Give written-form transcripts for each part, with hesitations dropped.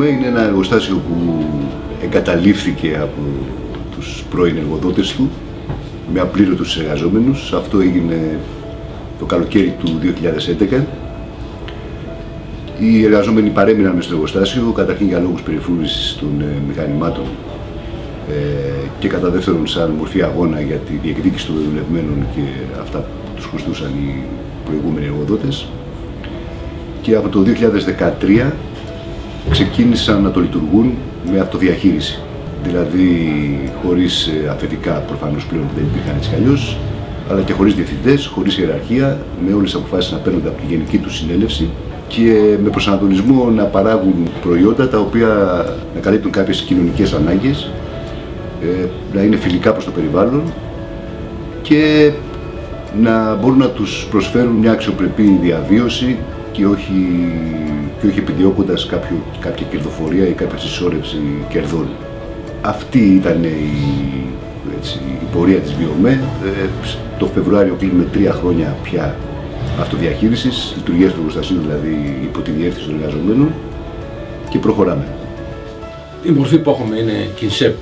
Βιομέ είναι ένα εργοστάσιο που εγκαταλείφθηκε από τους πρώην εργοδότες του με απλήρωτους εργαζόμενους. Αυτό έγινε το καλοκαίρι του 2011. Οι εργαζόμενοι παρέμειναν μες στο εργοστάσιο, καταρχήν για λόγους περιφρούρησης των μηχανημάτων και κατά δεύτερον σαν μορφή αγώνα για τη διεκδίκηση των δουλευμένων και αυτά που τους χρωστούσαν οι προηγούμενοι εργοδότες. Και από το 2013 ξεκίνησαν να το λειτουργούν με αυτοδιαχείριση. Δηλαδή χωρίς αφεντικά προφανώς πλέον δεν υπήρχαν έτσι κι αλλιώς, αλλά και χωρίς διευθυντές, χωρίς ιεραρχία, με όλες τις αποφάσεις να παίρνονται από τη Γενική του Συνέλευση και με προσανατολισμό να παράγουν προϊόντα τα οποία να καλύπτουν κάποιες κοινωνικές ανάγκες, να είναι φιλικά προς το περιβάλλον και να μπορούν να τους προσφέρουν μια αξιοπρεπή διαβίωση και όχι επιδιώκοντας κάποια κερδοφορία ή κάποια συσσόρευση κερδών. Αυτή ήταν η πορεία της Βιομέ. Το Φεβρουάριο κλείνουμε 3 χρόνια πια αυτοδιαχείρισης, λειτουργίας του εργοστασίου δηλαδή υπό τη διεύθυνση των εργαζομένων και προχωράμε. Η μορφή που έχουμε είναι κινσέπ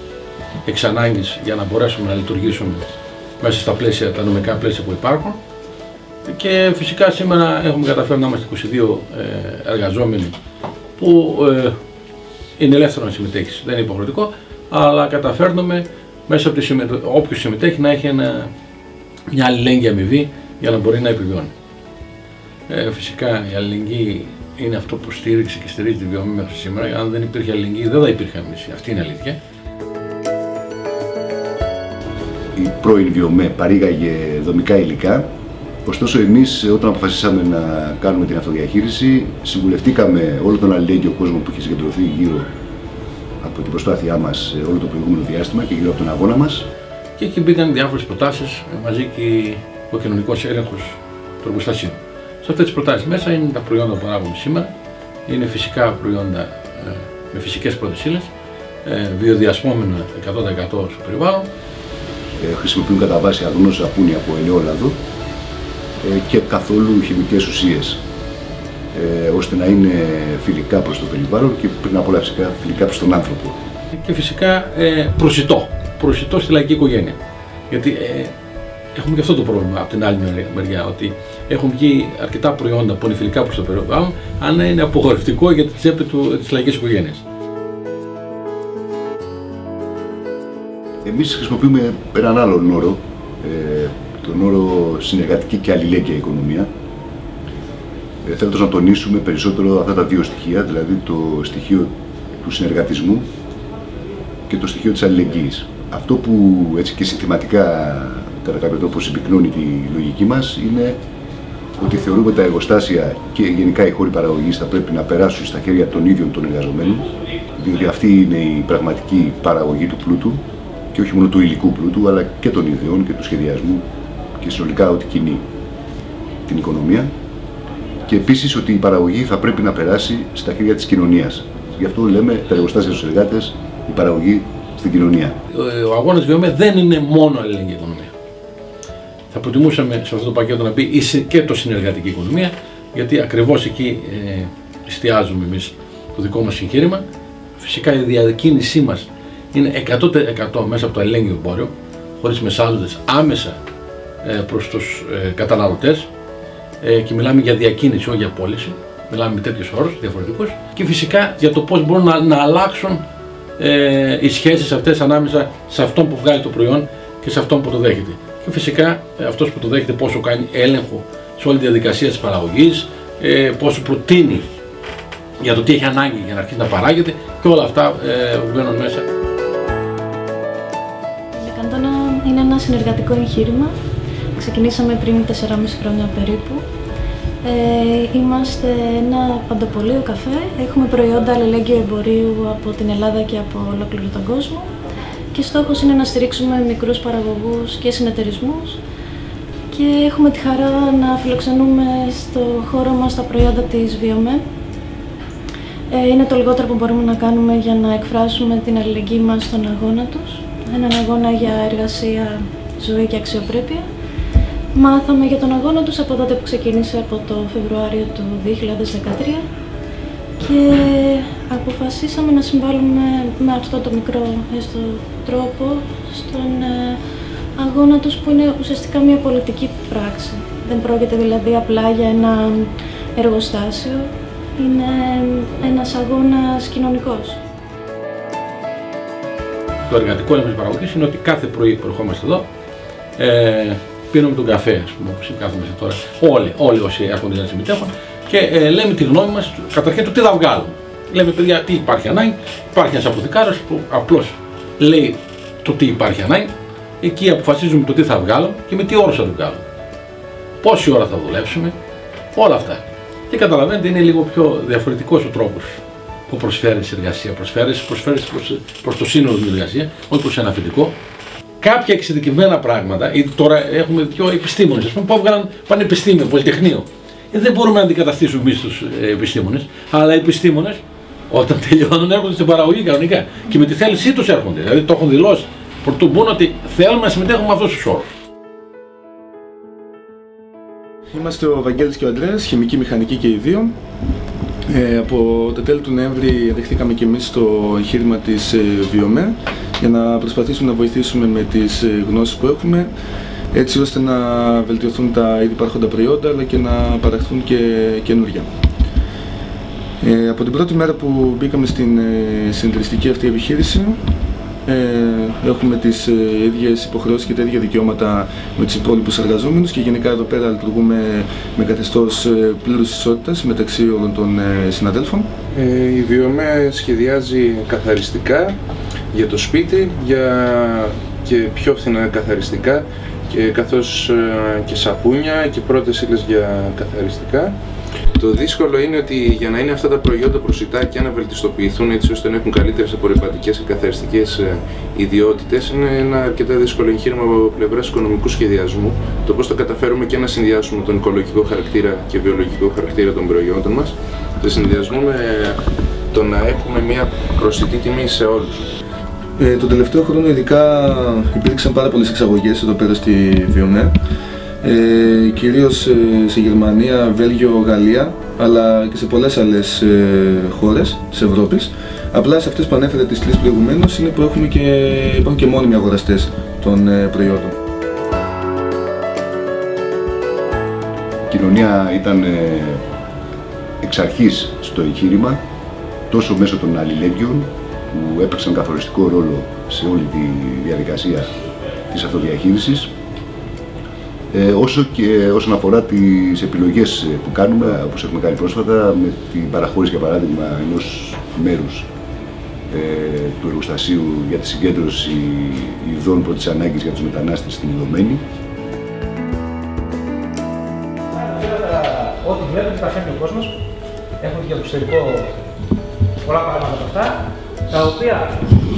εξ ανάγκης για να μπορέσουμε να λειτουργήσουμε μέσα στα πλαίσια, τα νομικά πλαίσια που υπάρχουν. Και φυσικά σήμερα έχουμε καταφέρει να είμαστε 22 εργαζόμενοι που είναι ελεύθερο να συμμετέχει, δεν είναι υποχρεωτικό, αλλά καταφέρνουμε μέσα από όποιος συμμετέχει να έχει μια αλληλέγγυη αμοιβή για να μπορεί να επιβιώνει. Φυσικά η αλληλεγγύη είναι αυτό που στήριξε και στηρίζει τη Βιομέ μέχρι σήμερα. Αν δεν υπήρχε αλληλεγγύη δεν θα υπήρχε εμείς. Αυτή είναι αλήθεια. Η πρώην Βιομέ παρήγαγε δομικά υλικά. Ωστόσο, εμείς όταν αποφασίσαμε να κάνουμε την αυτοδιαχείριση, συμβουλευτήκαμε όλο τον αλληλέγγυο κόσμο που είχε συγκεντρωθεί γύρω από την προσπάθειά μας όλο το προηγούμενο διάστημα και γύρω από τον αγώνα μας. Και εκεί μπήκαν διάφορες προτάσεις μαζί και ο κοινωνικός έλεγχος του εργοστασίου. Σε αυτές τις προτάσεις μέσα είναι τα προϊόντα που παράγουμε σήμερα, είναι φυσικά προϊόντα με φυσικές πρώτες ύλες, βιοδιασπόμενα 100% στο περιβάλλον. Χρησιμοποιούν κατά βάση αγνό σαπούνι από ελαιόλαδο και καθόλου χημικές ουσίες, ώστε να είναι φιλικά προς το περιβάλλον και πριν από όλα φυσικά φιλικά προς τον άνθρωπο. Και φυσικά προσιτό στη λαϊκή οικογένεια. Γιατί έχουμε και αυτό το πρόβλημα από την άλλη μεριά, ότι έχουν βγει αρκετά προϊόντα που είναι φιλικά προς το περιβάλλον, αν είναι απογορευτικό για τη τσέπη της λαϊκής οικογένειας. Εμείς χρησιμοποιούμε έναν άλλον όρο, τον όρο συνεργατική και αλληλέγγυα οικονομία, θέλοντας να τονίσουμε περισσότερο αυτά τα δύο στοιχεία, δηλαδή το στοιχείο του συνεργατισμού και το στοιχείο της αλληλεγγύης. Αυτό που έτσι και συνθηματικά κατά κάποιο τρόπο συμπυκνώνει τη λογική μας είναι ότι θεωρούμε τα εργοστάσια και γενικά οι χώροι παραγωγής θα πρέπει να περάσουν στα χέρια των ίδιων των εργαζομένων, διότι αυτή είναι η πραγματική παραγωγή του πλούτου και όχι μόνο του υλικού πλούτου, αλλά και των ιδεών και του σχεδιασμού και συνολικά ό,τι κινεί την οικονομία. Και επίσης ότι η παραγωγή θα πρέπει να περάσει στα χέρια της κοινωνίας. Γι' αυτό λέμε τα εργοστάσια στους εργάτες, η παραγωγή στην κοινωνία. Ο αγώνας Βιομέ δεν είναι μόνο αλληλεγγύη οικονομία. Θα προτιμούσαμε σε αυτό το πακέτο να πει και το συνεργατική οικονομία, γιατί ακριβώς εκεί εστιάζουμε εμείς το δικό μας εγχείρημα. Φυσικά η διακίνησή μας είναι 100% μέσα από το αλληλέγγυο εμπόριο, χωρίς μεσάζοντες, άμεσα προς τους καταναλωτές και μιλάμε για διακίνηση, όχι για πώληση. Μιλάμε με τέτοιους όρους διαφορετικούς και φυσικά για το πώς μπορούν να αλλάξουν οι σχέσεις αυτές ανάμεσα σε αυτόν που βγάλει το προϊόν και σε αυτόν που το δέχεται. Και φυσικά αυτός που το δέχεται πόσο κάνει έλεγχο σε όλη τη διαδικασία της παραγωγής, πόσο προτείνει για το τι έχει ανάγκη για να αρχίσει να παράγεται και όλα αυτά βγαίνουν μέσα. Η Λεκαντόνα είναι ένα συνεργατικό εγχείρημα. Ξεκινήσαμε πριν 4,5 χρόνια περίπου. Είμαστε ένα παντοπωλείο καφέ. Έχουμε προϊόντα αλληλέγγυου εμπορίου από την Ελλάδα και από ολόκληρο τον κόσμο. Και στόχος είναι να στηρίξουμε μικρούς παραγωγούς και συνεταιρισμούς. Και έχουμε τη χαρά να φιλοξενούμε στο χώρο μας τα προϊόντα της Βιομέ. Είναι το λιγότερο που μπορούμε να κάνουμε για να εκφράσουμε την αλληλεγγύη μας στον αγώνα τους. Έναν αγώνα για εργασία, ζωή και αξιοπρέπεια. Μάθαμε για τον αγώνα τους από τότε που ξεκίνησε από το Φεβρουάριο του 2013 και αποφασίσαμε να συμβάλλουμε με αυτό το μικρό έστω τρόπο στον αγώνα τους, που είναι ουσιαστικά μια πολιτική πράξη. Δεν πρόκειται δηλαδή απλά για ένα εργοστάσιο, είναι ένας αγώνας κοινωνικός. Το εργατικό έλεγχο της παραγωγής είναι ότι κάθε πρωί που ερχόμαστε εδώ, πίνουμε τον καφέ, ας πούμε, όπως κάθομαστε τώρα, όλοι όσοι έρχονται να συμμετέχουν, και λέμε τη γνώμη μας, καταρχήν το τι θα βγάλουμε. Λέμε, παιδιά, τι υπάρχει ανάγκη. Υπάρχει ένας αποθηκάριος που απλώς λέει το τι υπάρχει ανάγκη. Εκεί αποφασίζουμε το τι θα βγάλουμε και με τι όρους θα το βγάλουμε. Πόση ώρα θα δουλέψουμε, όλα αυτά. Και καταλαβαίνετε, είναι λίγο πιο διαφορετικός ο τρόπος που προσφέρεις εργασία. Προσφέρεις προς το σύνολο την εργασία, όχι προς ένα αφεντικό. Κάποια εξειδικευμένα πράγματα, τώρα έχουμε δύο επιστήμονες, ας πούμε, που έβγαλαν πανεπιστήμιο, πολυτεχνείο. Δεν μπορούμε να αντικαταστήσουμε εμείς τους επιστήμονες, αλλά οι επιστήμονες όταν τελειώνουν έρχονται στην παραγωγή κανονικά και με τη θέλησή τους έρχονται. Δηλαδή το έχουν δηλώσει προτού μπουν ότι θέλουμε να συμμετέχουμε με αυτούς τους όρους. Είμαστε ο Βαγγέλης και ο Ανδρέας, χημική μηχανική και οι δύο. Από τα τέλη του Νοέμβρη δεχτήκαμε και εμείς το εγχείρημα της Βιομέ για να προσπαθήσουμε να βοηθήσουμε με τις γνώσεις που έχουμε, έτσι ώστε να βελτιωθούν τα ήδη υπάρχοντα προϊόντα αλλά και να παραχθούν και καινούργια. Από την πρώτη μέρα που μπήκαμε στην συνεταιριστική αυτή επιχείρηση, έχουμε τις ίδιες υποχρεώσεις και τα ίδια δικαιώματα με τους υπόλοιπους εργαζόμενους και γενικά εδώ πέρα λειτουργούμε με καθεστώς πλήρους ισότητας μεταξύ όλων των συναδέλφων. Η Βιομέ σχεδιάζει καθαριστικά για το σπίτι και πιο φθηνά καθαριστικά, καθώς και σαπούνια και πρώτες ύλες για καθαριστικά. Το δύσκολο είναι ότι για να είναι αυτά τα προϊόντα προσιτά και να βελτιστοποιηθούν έτσι ώστε να έχουν καλύτερες απορριμματικές και καθαριστικές ιδιότητες, είναι ένα αρκετά δύσκολο εγχείρημα από πλευράς οικονομικού σχεδιασμού. Το πώς θα καταφέρουμε και να συνδυάσουμε τον οικολογικό χαρακτήρα και βιολογικό χαρακτήρα των προϊόντων μας, σε συνδυασμό με το να έχουμε μια προσιτή τιμή σε όλους. Τον τελευταίο χρόνο ειδικά υπήρξαν πάρα πολλές εξαγωγές εδώ πέρα στη Βιομέ, κυρίως σε Γερμανία, Βέλγιο, Γαλλία, αλλά και σε πολλές άλλες χώρες της Ευρώπης. Απλά σε αυτές που ανέφερε τις τρεις προηγουμένως είναι που υπάρχουν και μόνιμοι αγοραστές των προϊόντων. Η κοινωνία ήταν εξ αρχής στο εγχείρημα, τόσο μέσω των αλληλέγγυων που έπαιξαν καθοριστικό ρόλο σε όλη τη διαδικασία της αυτοδιαχείρισης, όσο και όσον αφορά τις επιλογές που κάνουμε, όπως έχουμε κάνει πρόσφατα, με την παραχώρηση, για παράδειγμα, ενός μέρους του εργοστασίου για τη συγκέντρωση ειδών πρώτης ανάγκης για τους μετανάστες στην Ιδωμένη. Ό,τι βλέπετε τα φέρνει ο κόσμος. Έχουμε και το εξωτερικό πολλά πράγματα από αυτά, τα οποία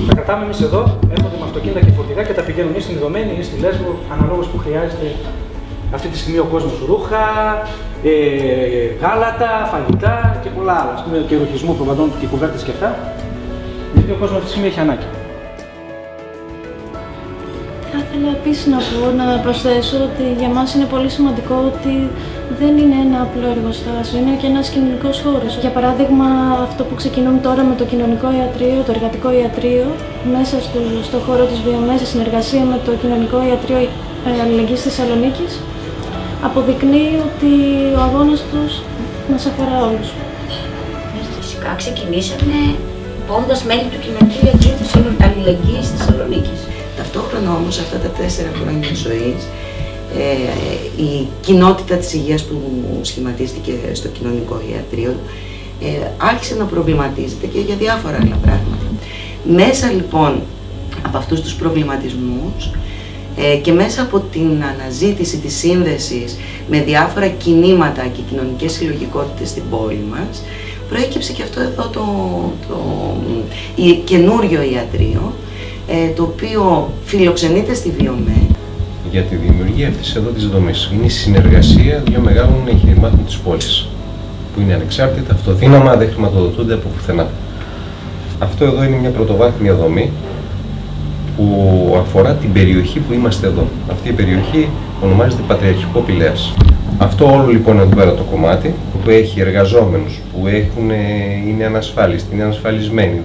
τα κρατάμε εμείς εδώ, έρχονται με αυτοκίνητα και φορτηγά και τα πηγαίνουν ή στην Ιδωμένη ή στη Λέσβο, αναλόγως που χρειάζεται αυτή τη στιγμή ο κόσμος, ρούχα, γάλατα, φαγητά και πολλά άλλα. Ας πούμε και ρουχισμό προβατών και κουβέρτες και αυτά, γιατί ο κόσμος αυτή τη στιγμή έχει ανάγκη. Θα ήθελα επίσης να προσθέσω ότι για μας είναι πολύ σημαντικό ότι δεν είναι ένα απλό εργοστάσιο, είναι και ένας κοινωνικός χώρος. Για παράδειγμα, αυτό που ξεκινούν τώρα με το κοινωνικό ιατρείο, το εργατικό ιατρείο, μέσα στο χώρο της Βιομέ, σε συνεργασία με το κοινωνικό ιατρείο Αλληλεγγύης της Θεσσαλονίκης, αποδεικνύει ότι ο αγώνας τους μας αφορά όλους. Φυσικά ξεκινήσαμε όντας μέλη του κοινωνικού ιατρείου της Αλληλεγγύης της Θεσσαλονίκης. Ταυτόχρονα όμως αυτά τα 4 χρόνια ζωής, η κοινότητα της υγείας που σχηματίστηκε στο κοινωνικό ιατρείο άρχισε να προβληματίζεται και για διάφορα άλλα πράγματα. Μέσα λοιπόν από αυτούς τους προβληματισμούς και μέσα από την αναζήτηση της σύνδεσης με διάφορα κινήματα και κοινωνικές συλλογικότητες στην πόλη μας, προέκυψε και αυτό εδώ το καινούριο ιατρείο, το οποίο φιλοξενείται στη Βιομέ. Για τη δημιουργία αυτής εδώ της δομής είναι η συνεργασία δύο μεγάλων εγχειρημάτων της πόλης, που είναι ανεξάρτητα, αυτοδύναμα, δεν χρηματοδοτούνται από πουθενά. Αυτό εδώ είναι μια πρωτοβάθμια δομή που αφορά την περιοχή που είμαστε εδώ. Αυτή η περιοχή ονομάζεται Πατριαρχικό Πηλέας. Αυτό όλο λοιπόν εδώ πέρα το κομμάτι που έχει εργαζόμενους που είναι ανασφάλιστοι, είναι ανασφαλισμένοι,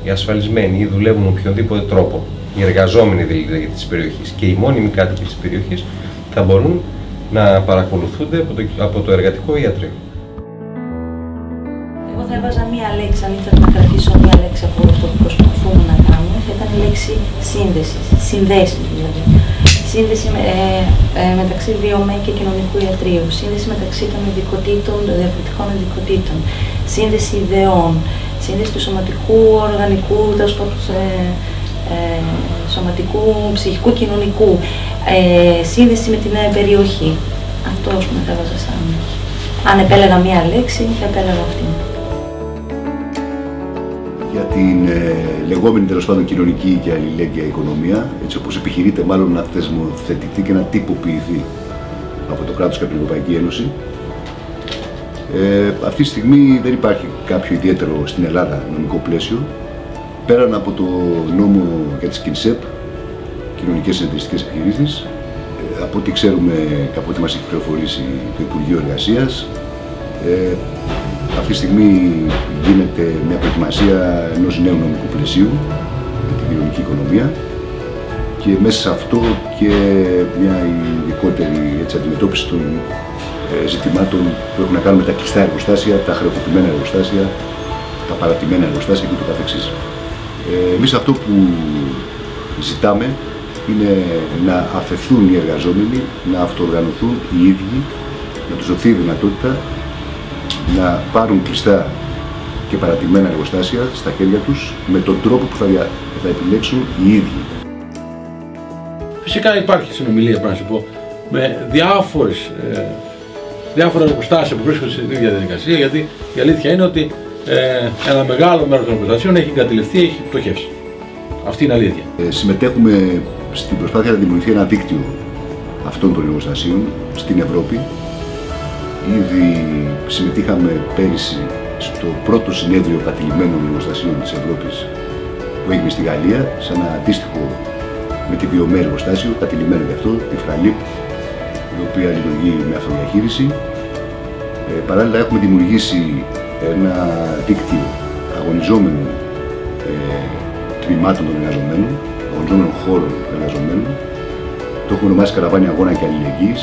οι ασφαλισμένοι ή δουλεύουν με οποιοδήποτε τρόπο, οι εργαζόμενοι δηλαδή της περιοχής και οι μόνιμοι κάτοικοι της περιοχής θα μπορούν να παρακολουθούνται από το εργατικό ιατρείο. Εγώ θα έβαζα μία λέξη, αν ήθελα να κρατήσω μία λέξη από αυτό που προσπαθούμε να κάνουμε, θα ήταν η λέξη σύνδεση, συνδέσεις δηλαδή. Σύνδεση μεταξύ βιομέ και κοινωνικού ιατρείου, σύνδεση μεταξύ των ειδικοτήτων, των διαφορετικών ειδικοτήτων, σύνδεση ιδεών, σύνδεση του σωματικού, οργανικού, σωματικού, ψυχικού, κοινωνικού, σύνδεση με την περιοχή. Αυτό ας πούμε θα έβαζα σαν. Αν επέλεγα μία λέξη, θα επέλεγα αυτή. Για την λεγόμενη τέλος πάντων κοινωνική και αλληλέγγυα οικονομία, έτσι όπως επιχειρείται μάλλον να θεσμοθετηθεί και να τυποποιηθεί από το κράτος και από την Ευρωπαϊκή Ένωση. Αυτή τη στιγμή δεν υπάρχει κάποιο ιδιαίτερο στην Ελλάδα νομικό πλαίσιο, πέραν από το νόμο για τις ΚΙΝΣΕΠ, κοινωνικές συνεταιριστικές επιχειρήσεις. Από ό,τι ξέρουμε και από ό,τι μας έχει πληροφορήσει το Υπουργείο Εργασίας, αυτή τη στιγμή γίνεται μια προετοιμασία ενός νέου νομικού πλαισίου για την κοινωνική οικονομία και μέσα σε αυτό και μια ειδικότερη αντιμετώπιση των ζητημάτων που έχουν να κάνουν με τα κλειστά εργοστάσια, τα χρεοκοπημένα εργοστάσια, τα παρατημένα εργοστάσια και ούτω καθεξής. Εμείς αυτό που ζητάμε είναι να αφαιθούν οι εργαζόμενοι, να αυτοοργανωθούν οι ίδιοι, να τους δοθεί η δυνατότητα να πάρουν κλειστά και παρατημένα εργοστάσια στα χέρια τους με τον τρόπο που θα επιλέξουν οι ίδιοι. Φυσικά υπάρχει συνομιλία, πρέπει να σου πω, με διάφορα εργοστάσια που βρίσκονται στην ίδια διαδικασία, γιατί η αλήθεια είναι ότι ένα μεγάλο μέρος των εργοστασίων έχει εγκαταλειφθεί, έχει πτωχεύσει. Αυτή είναι αλήθεια. Συμμετέχουμε στην προσπάθεια να δημιουργηθεί ένα δίκτυο αυτών των εργοστασίων στην Ευρώπη. Ήδη συμμετείχαμε πέρυσι στο πρώτο συνέδριο κατηλημένων εργοστασίων της Ευρώπης που έγινε στη Γαλλία, σε ένα αντίστοιχο με τη Βιομέ εργοστάσιο, κατηλημένο γι' αυτό, τη Φραλίπ, η οποία λειτουργεί με αυτοδιαχείριση. Παράλληλα έχουμε δημιουργήσει ένα δίκτυο αγωνιζόμενων τμήματων των εργαζομένων, αγωνιζόμενων χώρων εργαζομένων. Το έχουμε ονομάσει Καραβάνι Αγώνα και Αλληλεγγύης.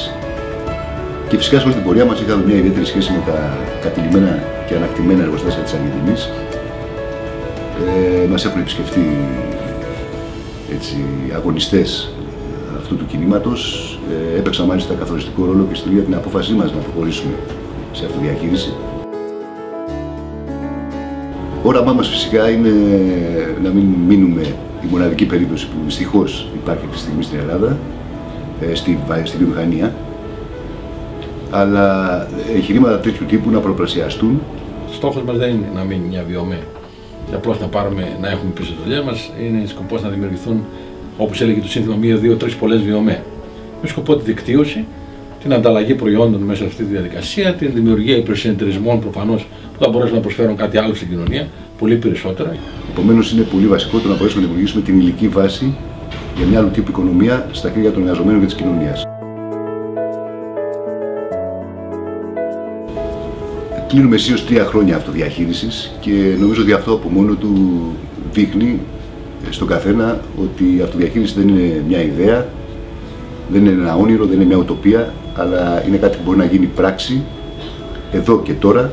Και φυσικά σε όλη την πορεία μας είχαμε μια ιδιαίτερη σχέση με τα κατηλημένα και ανακτημένα εργοστάσια της Αργεντινής. Μας έχουν επισκεφτεί αγωνιστές αυτού του κινήματος. Έπαιξαν μάλιστα καθοριστικό ρόλο και στην ίδια την απόφασή μας να προχωρήσουμε σε αυτοδιαχείριση. Όραμά μας φυσικά είναι να μην μείνουμε η μοναδική περίπτωση που δυστυχώς υπάρχει αυτή τη στιγμή στην Ελλάδα, στη βιομηχανία, αλλά εγχειρήματα τέτοιου τύπου να προπλασιαστούν. Στόχος μας δεν είναι να μείνει μια Βιομέ και απλώς να έχουμε πίσω τη δουλειά μας. Είναι σκοπός να δημιουργηθούν, όπως έλεγε το σύνθημα, 1, 2, 3 πολλές Βιομέ. Με σκοπό τη δικτύωση, την ανταλλαγή προϊόντων μέσα σε αυτή τη διαδικασία, την δημιουργία υπερσυνεταιρισμών προφανώς που θα μπορέσουν να προσφέρουν κάτι άλλο στην κοινωνία, πολύ περισσότερα. Επομένως, είναι πολύ βασικό το να μπορέσουμε να δημιουργήσουμε την υλική βάση για μια άλλου τύπου οικονομία στα χέρια των εργαζομένων και της κοινωνίας. Κλείνουμε αισίως 3 χρόνια αυτοδιαχείρισης και νομίζω ότι αυτό από μόνο του δείχνει στον καθένα ότι η αυτοδιαχείριση δεν είναι μια ιδέα, δεν είναι ένα όνειρο, δεν είναι μια ουτοπία, αλλά είναι κάτι που μπορεί να γίνει πράξη εδώ και τώρα.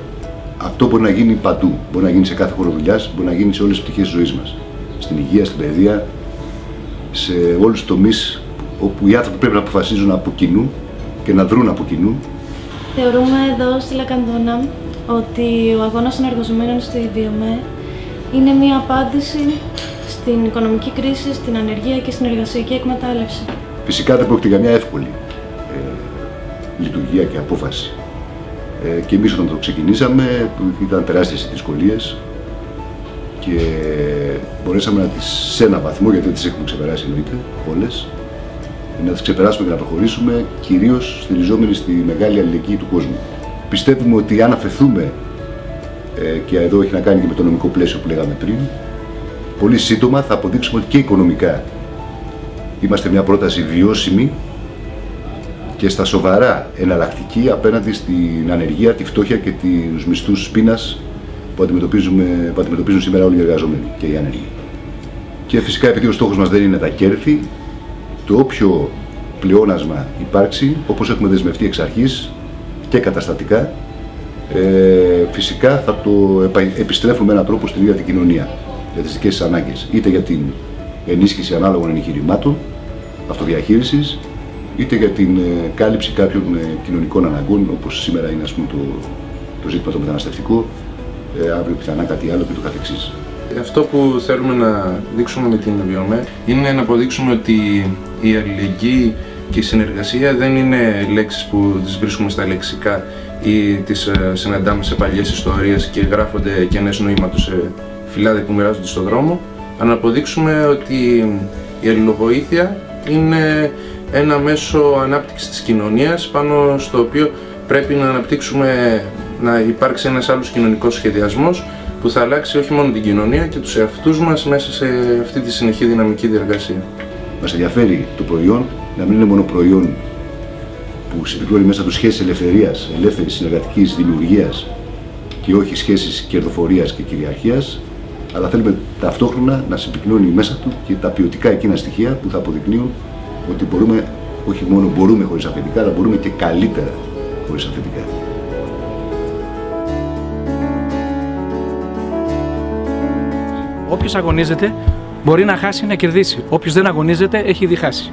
Αυτό μπορεί να γίνει παντού. Μπορεί να γίνει σε κάθε χώρο δουλειάς, μπορεί να γίνει σε όλες τις πτυχές της ζωής μας. Στην υγεία, στην παιδεία, σε όλους τους τομείς όπου οι άνθρωποι πρέπει να αποφασίζουν από κοινού και να δρουν από κοινού. Θεωρούμε εδώ στη Λακανδόνα ότι ο αγώνας των εργαζομένων στη Βιομέ είναι μια απάντηση στην οικονομική κρίση, στην ανεργία και στην εργασιακή εκμετάλλευση. Φυσικά δεν πρόκειται για μια εύκολη λειτουργία και απόφαση. Και εμείς όταν το ξεκινήσαμε ήταν τεράστιες οι δυσκολίες και μπορέσαμε να τις σε έναν βαθμό, γιατί δεν τις έχουμε ξεπεράσει εννοείται όλες, να τις ξεπεράσουμε και να προχωρήσουμε, κυρίως στηριζόμενοι στη μεγάλη αλληλεγγύη του κόσμου. Πιστεύουμε ότι αν αφαιθούμε, και εδώ έχει να κάνει και με το νομικό πλαίσιο που λέγαμε πριν, πολύ σύντομα θα αποδείξουμε ότι και οικονομικά είμαστε μια πρόταση βιώσιμη και στα σοβαρά εναλλακτική απέναντι στην ανεργία, τη φτώχεια και τους μισθούς πείνας που αντιμετωπίζουν σήμερα όλοι οι εργαζόμενοι και οι άνεργοι. Και φυσικά, επειδή ο στόχος μας δεν είναι τα κέρδη, το όποιο πλεόνασμα υπάρξει, όπως έχουμε δεσμευτεί εξ αρχής και καταστατικά, φυσικά θα το επιστρέφουμε με έναν τρόπο στην ίδια την κοινωνία για τις δικές της ανάγκες, είτε για την ενίσχυση ανάλογων εγχειρημάτων αυτοδιαχείρισης, είτε για την κάλυψη κάποιων κοινωνικών αναγκών, όπως σήμερα είναι, ας πούμε, το ζήτημα το μεταναστευτικό, αύριο πιθανά κάτι άλλο και το καθεξής. Αυτό που θέλουμε να δείξουμε με την Βιομέ είναι να αποδείξουμε ότι η αλληλεγγύη και η συνεργασία δεν είναι λέξεις που τις βρίσκουμε στα λεξικά ή τις συναντάμε σε παλιές ιστορίες και γράφονται κενές νοήματος σε φυλάδια που μοιράζονται στον δρόμο, αλλά να αποδείξουμε ότι η αλληλοβοήθεια είναι ένα μέσο ανάπτυξης της κοινωνίας πάνω στο οποίο πρέπει να αναπτύξουμε, να υπάρξει ένας άλλος κοινωνικός σχεδιασμός που θα αλλάξει όχι μόνο την κοινωνία και τους εαυτούς μας μέσα σε αυτή τη συνεχή δυναμική διεργασία. Μας ενδιαφέρει το προϊόν να μην είναι μόνο προϊόν που συμπληρώνει μέσα του σχέσεις ελευθερίας, ελεύθερης συνεργατικής δημιουργίας και όχι σχέσεις κερδοφορίας και κυριαρχίας, αλλά θέλουμε ταυτόχρονα να συμπυκνώνει μέσα του και τα ποιοτικά εκείνα στοιχεία που θα αποδεικνύουν ότι μπορούμε, όχι μόνο μπορούμε χωρίς αφεντικά, αλλά μπορούμε και καλύτερα χωρίς αφεντικά. Όποιος αγωνίζεται μπορεί να χάσει ή να κερδίσει. Όποιος δεν αγωνίζεται έχει ήδη χάσει.